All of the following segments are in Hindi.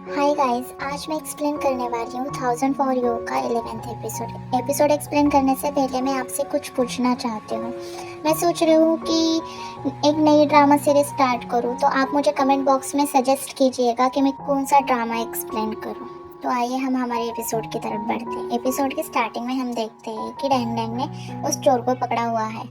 हाय गाइस, आज मैं एक्सप्लेन करने वाली हूँ 1000 फॉर यू का 11th एपिसोड एक्सप्लेन करने से पहले मैं आपसे कुछ पूछना चाहती हूँ। मैं सोच रही हूँ कि एक नई ड्रामा सीरीज स्टार्ट करूँ, तो आप मुझे कमेंट बॉक्स में सजेस्ट कीजिएगा कि मैं कौन सा ड्रामा एक्सप्लेन करूँ। तो आइए हम हमारे एपिसोड की तरफ बढ़ते हैं। एपिसोड की स्टार्टिंग में हम देखते हैं कि डैंग डैंग ने उस चोर को पकड़ा हुआ है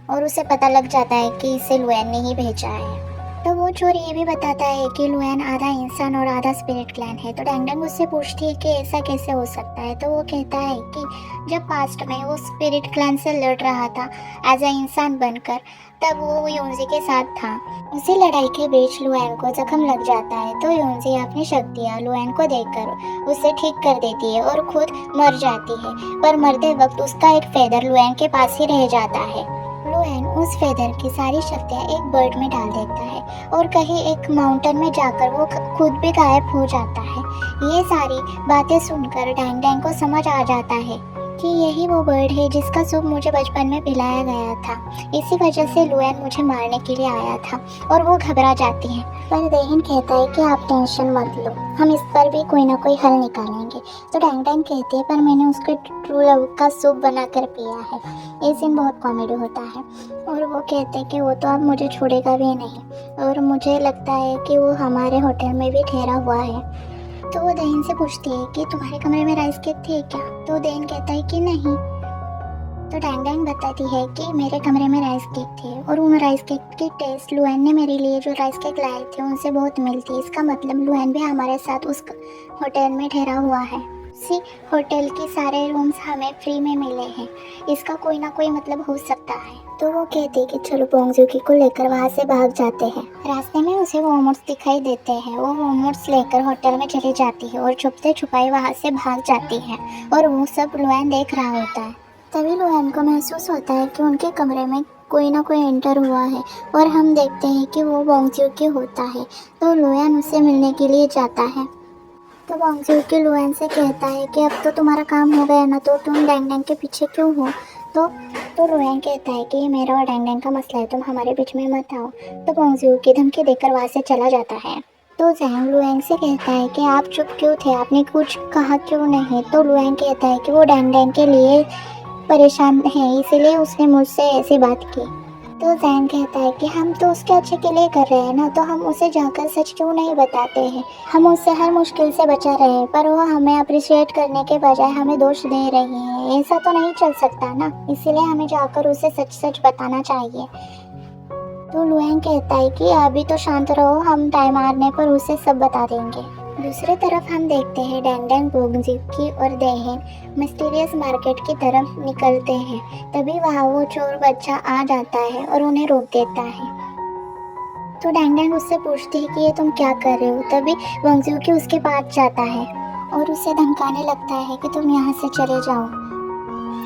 और उसे पता लग जाता है कि इसे लुएन ने ही भेजा है। तो वो चोर ये भी बताता है कि लुएन आधा इंसान और आधा स्पिरिट क्लैन है। तो डैंग डैंग उससे पूछती है कि ऐसा कैसे हो सकता है। तो वो कहता है कि जब पास्ट में वो स्पिरिट क्लैन से लड़ रहा था एज अ इंसान बनकर, तब वो योंजी के साथ था। उसी लड़ाई के बीच लुएन को जख्म लग जाता है, तो योंजी अपनी शक्तियाँ लुएन को देकर उसे ठीक कर देती है और खुद मर जाती है। पर मरते वक्त उसका एक फेदर लुएन के पास ही रह जाता है। लुएन उस फेदर की सारी शक्तियाँ एक बर्ड में डाल देता है और कहीं एक माउंटेन में जाकर वो खुद भी गायब हो जाता है। ये सारी बातें सुनकर डैंग डैंग को समझ आ जाता है कि यही वो बर्ड है जिसका सूप मुझे बचपन में पिलाया गया था। इसी वजह से लुएन मुझे मारने के लिए आया था और वो घबरा जाती है। पर देहिन कहता है कि आप टेंशन मत लो, हम इस पर भी कोई ना कोई हल निकालेंगे। तो डैंग डैंग कहती है, पर मैंने उसके ट्रू लव का सूप बनाकर पिया है। ये सीन बहुत कॉमेडी होता है और वो कहते हैं कि वो तो अब मुझे छोड़ेगा भी नहीं और मुझे लगता है कि वो हमारे होटल में भी ठहरा हुआ है। तो वो देहिन से पूछती है कि तुम्हारे कमरे में राइस केक थे क्या। तो देहिन कहता है कि नहीं। तो डैंग डैंग बताती है कि मेरे कमरे में राइस केक थे और उन राइस केक की टेस्ट लुएन ने मेरे लिए जो राइस केक लाए थे उनसे बहुत मिलती। इसका मतलब लुएन भी हमारे साथ उस होटल में ठहरा हुआ है। उसी होटल के सारे रूम्स हमें फ्री में मिले हैं। इसका कोई ना कोई मतलब हो सकता है। तो वो कहते कि चलो बोंगजूकी को लेकर वहाँ से भाग जाते हैं। रास्ते में उसे वोमोट्स दिखाई देते हैं। वो वोमोट्स लेकर होटल में चली जाती है और छुपते छुपाए वहाँ से भाग जाती है और वो सब लुएन देख रहा होता है। तभी लुएन को महसूस होता है कि उनके कमरे में कोई ना कोई एंटर हुआ है और हम देखते हैं कि वो बोंगजूकी होता है। तो लुएन उससे मिलने के लिए जाता है। तो बोंगजूकी लुएन से कहता है कि अब तो तुम्हारा काम हो गया ना, तो तुम डैंग डैंग के पीछे क्यों हो। तो लुएन कहता है कि ये मेरा और डैंग डैंग का मसला है, तुम हमारे बीच में मत आओ। तो बोंगजूकी धमकी देकर वहाँ से चला जाता है। तो जैंग लुएन से कहता है कि आप चुप क्यों थे, आपने कुछ कहा क्यों नहीं। तो लुएन कहता है कि वो डैंग डैंग के लिए परेशान है, इसीलिए उसने मुझसे ऐसी बात की। तो जैन कहता है कि हम तो उसके अच्छे के लिए कर रहे हैं ना, तो हम उसे जाकर सच क्यों नहीं बताते हैं। हम उससे हर मुश्किल से बचा रहे हैं, पर वो हमें अप्रिशिएट करने के बजाय हमें दोष दे रही है। ऐसा तो नहीं चल सकता ना, इसीलिए हमें जाकर उसे सच सच बताना चाहिए। तो लुएन कहता है कि अभी तो शांत रहो, हम टाइम आने पर उसे सब बता देंगे। दूसरी तरफ हम देखते हैं डैंग डैंग बोंगजूकी और देहिन मिस्टीरियस मार्केट की तरफ निकलते हैं। तभी वहाँ वो चोर बच्चा आ जाता है और उन्हें रोक देता है। तो डैंग डैंग उससे पूछती है कि ये तुम क्या कर रहे हो। तभी बोंगजूकी उसके पास जाता है और उसे धमकाने लगता है कि तुम यहाँ से चले जाओ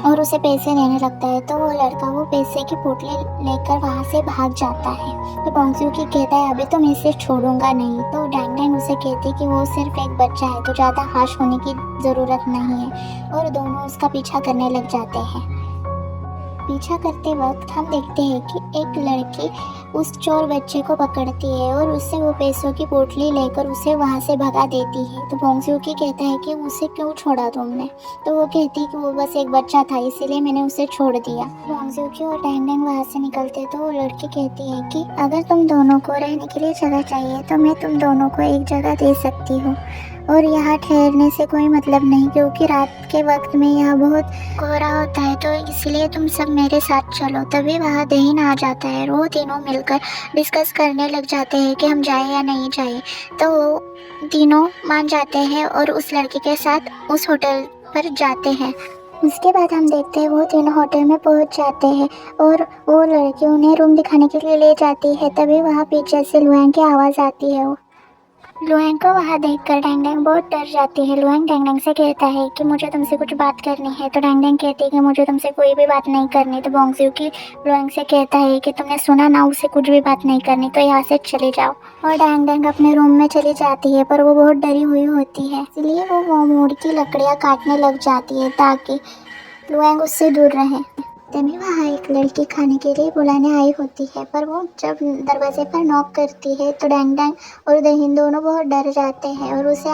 और उसे पैसे देने लगता है। तो वो लड़का वो पैसे की पोटली लेकर वहाँ से भाग जाता है। तो बोंगजूकी कहता है अभी तो मैं इसे छोड़ूंगा नहीं। तो डैंग डैंग उसे कहती कि वो सिर्फ एक बच्चा है, तो ज़्यादा हाश होने की ज़रूरत नहीं है और दोनों उसका पीछा करने लग जाते हैं। पीछा करते वक्त हम देखते हैं कि एक लड़की उस चोर बच्चे को पकड़ती है और उससे वो पैसों की पोटली लेकर उसे वहाँ से भगा देती है। तो बोंगजूकी कहता है कि उसे क्यों छोड़ा तुमने। तो वो कहती है कि वो बस एक बच्चा था, इसीलिए मैंने उसे छोड़ दिया। बोंगजूकी और डैंग डैंग वहाँ से निकलते तो वो लड़की कहती है कि अगर तुम दोनों को रहने के लिए जगह चाहिए तो मैं तुम दोनों को एक जगह दे सकती हूँ और यहाँ ठहरने से कोई मतलब नहीं, क्योंकि रात के वक्त में यहाँ बहुत कोहरा होता है, तो इसलिए तुम सब मेरे साथ चलो। तभी वहाँ देहिन आ जाता है। वो तीनों मिलकर डिस्कस करने लग जाते हैं कि हम जाए या नहीं जाए। तो वो तीनों मान जाते हैं और उस लड़की के साथ उस होटल पर जाते हैं। उसके बाद हम देखते हैं वो तीनों होटल में पहुंच जाते हैं और वो लड़की उन्हें रूम दिखाने के लिए ले जाती है। तभी वहाँ पीछे से लुएन की आवाज़ आती है। लुएंग को वहाँ देखकर डैंग डैंग बहुत डर जाती है। लुएंग डैंग डैंग से कहता है कि मुझे तुमसे कुछ बात करनी है। तो डैंग डैंग कहती है कि मुझे तुमसे कोई भी बात नहीं करनी। तो बोंगजूकी लुएंग से कहता है कि तुमने सुना ना, उसे कुछ भी बात नहीं करनी, तो यहाँ से चले जाओ। और डैंग डैंग अपने रूम में चली जाती है, पर वो बहुत डरी हुई होती है, इसलिए वो मोड़ की लकड़ियाँ काटने लग जाती है ताकि लुएंग उससे दूर रहे। तभी वहाँ एक लड़की खाने के लिए बुलाने आई होती है, पर वो जब दरवाजे पर नॉक करती है तो डैंग डैंग और दहीन दोनों बहुत डर जाते हैं और उसे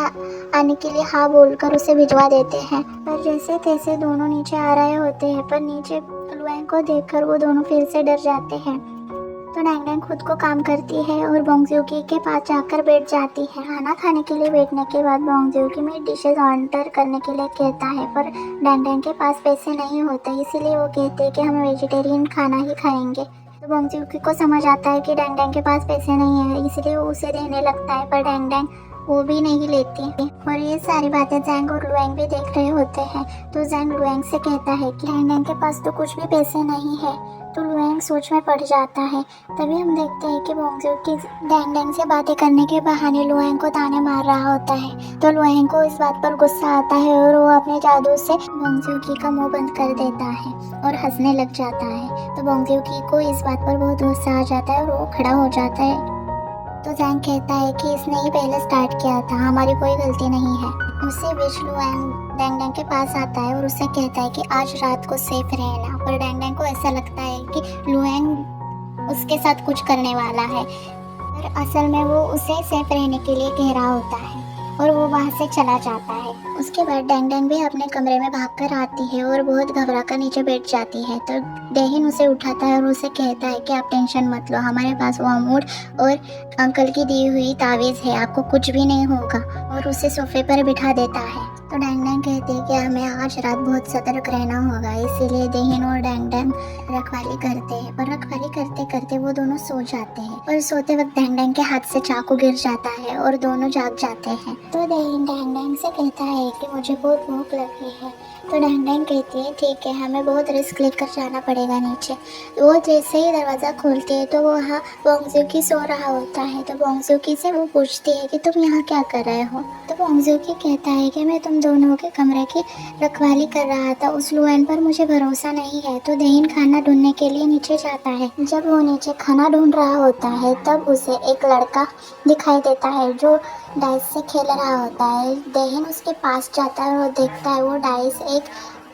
आने के लिए हाँ बोलकर उसे भिजवा देते हैं। पर जैसे तैसे दोनों नीचे आ रहे होते हैं, पर नीचे लुआंग को देखकर वो दोनों फिर से डर जाते हैं। तो डैंग डैंग खुद को काम करती है और बोंगजूकी के पास जाकर बैठ जाती है। खाना खाने के लिए बैठने के बाद बोंगजूकी में डिशेज ऑर्डर करने के लिए कहता है, पर डैंग डैंग के पास पैसे नहीं होते, इसीलिए वो कहते हैं कि हम वेजिटेरियन खाना ही खाएंगे। तो बोंगजूकी को समझ आता है कि डैंग डैंग के पास पैसे नहीं है, इसलिए वो उसे देने लगता है, पर डैंग डैंग वो भी नहीं लेती। और ये सारी बातें जैंग और लुआंग भी देख रहे होते हैं। तो जैंग लुआंग से कहता है कि डैंग डैंग के पास तो कुछ भी पैसे नहीं है। तो लुआंग सोच में पड़ जाता है। तभी हम देखते हैं कि बोंगजूकी डैंग डैंग से बातें करने के बहाने लुआंग को ताने मार रहा होता है। तो लुआंग को इस बात पर गुस्सा आता है और वो अपने जादू से बोंगजूकी का मुंह बंद कर देता है और हंसने लग जाता है। तो बोंगजूकी को इस बात पर बहुत गुस्सा आ जाता है और वो खड़ा हो जाता है। तो जैंग कहता है कि इसने ही पहले स्टार्ट किया था, हमारी कोई गलती नहीं है। उससे बीच लुआंग डैंग डैंग के पास आता है और उससे कहता है कि आज रात को सेफ रहना। पर डैंग डैंग को ऐसा लगता है कि लुआंग उसके साथ कुछ करने वाला है, पर असल में वो उसे सेफ रहने के लिए कह रहा होता है और वो वहाँ से चला जाता है। उसके बाद डैंग डैंग भी अपने कमरे में भागकर आती है और बहुत घबरा कर नीचे बैठ जाती है। तो डेहिन उसे उठाता है और उसे कहता है कि आप टेंशन मत लो, हमारे पास वो अमूड और अंकल की दी हुई तावीज़ है, आपको कुछ भी नहीं होगा, और उसे सोफे पर बिठा देता है। तो डैंग डैंग कहती है कि हमें आज रात बहुत सतर्क रहना होगा, इसीलिए डेहिन और डैंग डैंग रखवाली करते हैं। पर रखवाली करते करते वो दोनों सो जाते हैं और सोते वक्त डैंग डैंग के हाथ से चाकू गिर जाता है और दोनों जाग जाते हैं। तो डेहिन डैंग डैंग से कहता है कि मुझे बहुत भूख लगी है। तो डैंग डैंग कहती है ठीक है, हमें बहुत रिस्क लेकर जाना पड़ेगा नीचे। वो जैसे ही दरवाज़ा खोलती है तो वहाँ बोंगजूकी सो रहा होता है। तो बोंगजूकी से वो पूछती है कि तुम यहाँ क्या कर रहे हो। तो बोंगजूकी कहता है कि मैं तुम दोनों के कमरे की रखवाली कर रहा था, उस लुआन पर मुझे भरोसा नहीं है। तो डेहिन खाना ढूंढने के लिए नीचे जाता है। जब वो नीचे खाना ढूंढ रहा होता है तब उसे एक लड़का दिखाई देता है जो डाइस से खेल रहा होता है। डेहिन उसके पास जाता है और देखता है वो डाइस एक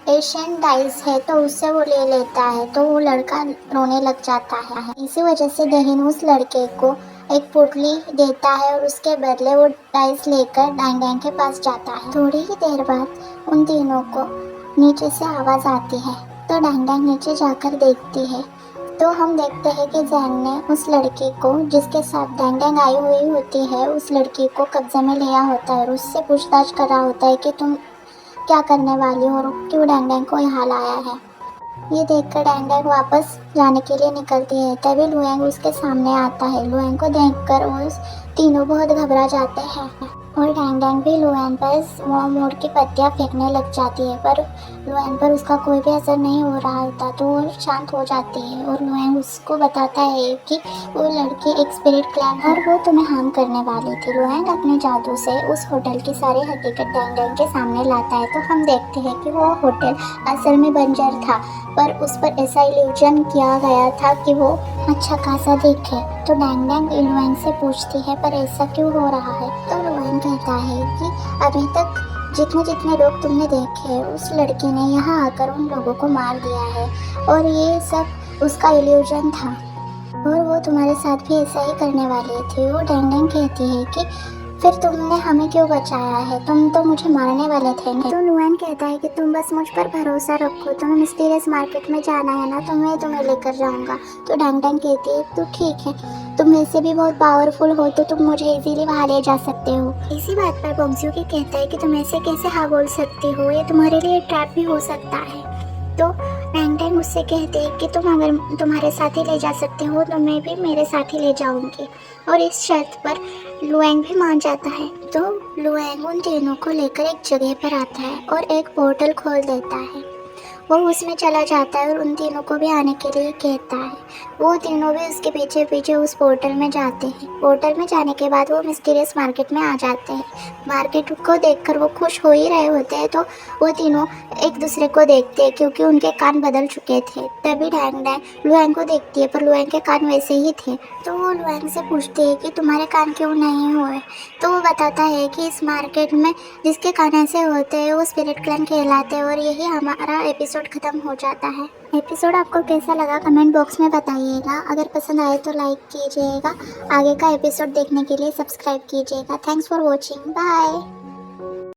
एशियन डाइस है, तो उससे वो ले लेता है। तो वो लड़का रोने लग जाता है। इसी वजह से डेहिन उस लड़के को एक पुतली देता है और उसके बदले वो डाइस लेकर डैंग डैंग के पास जाता है। थोड़ी ही देर बाद उन तीनों को नीचे से आवाज़ आती है। तो डैंग डैंग नीचे जाकर देखती है तो हम देखते हैं कि जैंग ने उस लड़की को जिसके साथ डैंग डैंग आई हुई होती है, उस लड़की को कब्जे में लिया होता है और उससे पूछताछ कर रहा होता है कि तुम क्या करने वाली हो और क्यों डैंग डैंग को यहाँ लाया है। ये देखकर डैंग डैंग वापस जाने के लिए निकलती है। तभी लुआंग उसके सामने आता है। लुआंग को देखकर उस तीनों बहुत घबरा जाते हैं और डैंग डैंग भी लुआंग पर वो मोड़ की पत्तियाँ फेंकने लग जाती है, पर लुआंग पर उसका कोई भी असर नहीं हो रहा होता। तो वो शांत हो जाती है और लुआंग उसको बताता है कि वो लड़की एक स्पिरिट क्लैन है और वो तुम्हें हार्म करने वाली थी। लुआंग अपने जादू से उस होटल की सारी हकीकत डैंग डैंग के सामने लाता है। तो हम देखते हैं कि वो होटल असल में बंजर था, पर उस पर ऐसा इल्यूजन किया गया था कि वो अच्छा खासा दिखे। तो डैंग डैंग लुआंग से पूछती है पर ऐसा क्यों हो रहा है। तो लुआंग कहता है कि अभी तक जितने जितने लोग तुमने देखे उस लड़की ने यहाँ आकर उन लोगों को मार दिया है और ये सब उसका इल्यूजन था और वो तुम्हारे साथ भी ऐसा ही करने वाली थी। वो डैंग डैंग कहती है कि फिर तुमने हमें क्यों बचाया है, तुम तो मुझे मारने वाले थे। तो लुआन कहता है कि तुम बस मुझ पर भरोसा रखो, तुम्हें मिस्टीरियस मार्केट में जाना है ना, तो मैं तुम्हें लेकर जाऊंगा। तो डैंग डैंग कहती है तो ठीक है, तुम वैसे भी बहुत पावरफुल हो तो तुम मुझे इजीली वहाँ ले जा सकते हो। इसी बात पर बोंगजूकी कहता है कि तुम ऐसे कैसे हाँ बोल सकती हो, ये तुम्हारे लिए ट्रैप भी हो सकता है। तो डैंग डैंग मुझसे कहते हैं कि तुम अगर तुम्हारे साथ ही ले जा सकते हो तो मैं भी मेरे साथ ही ले जाऊंगी, और इस शर्त पर लुआंग भी मान जाता है। तो लुआंग उन तीनों को लेकर एक जगह पर आता है और एक पोर्टल खोल देता है। वो उसमें चला जाता है और उन तीनों को भी आने के लिए कहता है। वो तीनों भी उसके पीछे पीछे उस पोर्टल में जाते हैं। पोर्टल में जाने के बाद वो मिस्टीरियस मार्केट में आ जाते हैं। मार्केट को देखकर वो खुश हो ही रहे होते हैं तो वो तीनों एक दूसरे को देखते हैं क्योंकि उनके कान बदल चुके थे। तभी डैंग डैंग लुआंग को देखती है पर लुआंग के कान वैसे ही थे। तो वो लुआंग से पूछती है कि तुम्हारे कान क्यों नहीं हुए। तो वो बताता है कि इस मार्केट में जिसके कान ऐसे होते हैं वो स्पिरिट क्लैन कहलाते हैं और यही हमारा एपिसोड एपिसोड ख़त्म हो जाता है। एपिसोड आपको कैसा लगा कमेंट बॉक्स में बताइएगा। अगर पसंद आए तो लाइक कीजिएगा। आगे का एपिसोड देखने के लिए सब्सक्राइब कीजिएगा। Thanks for watching, bye.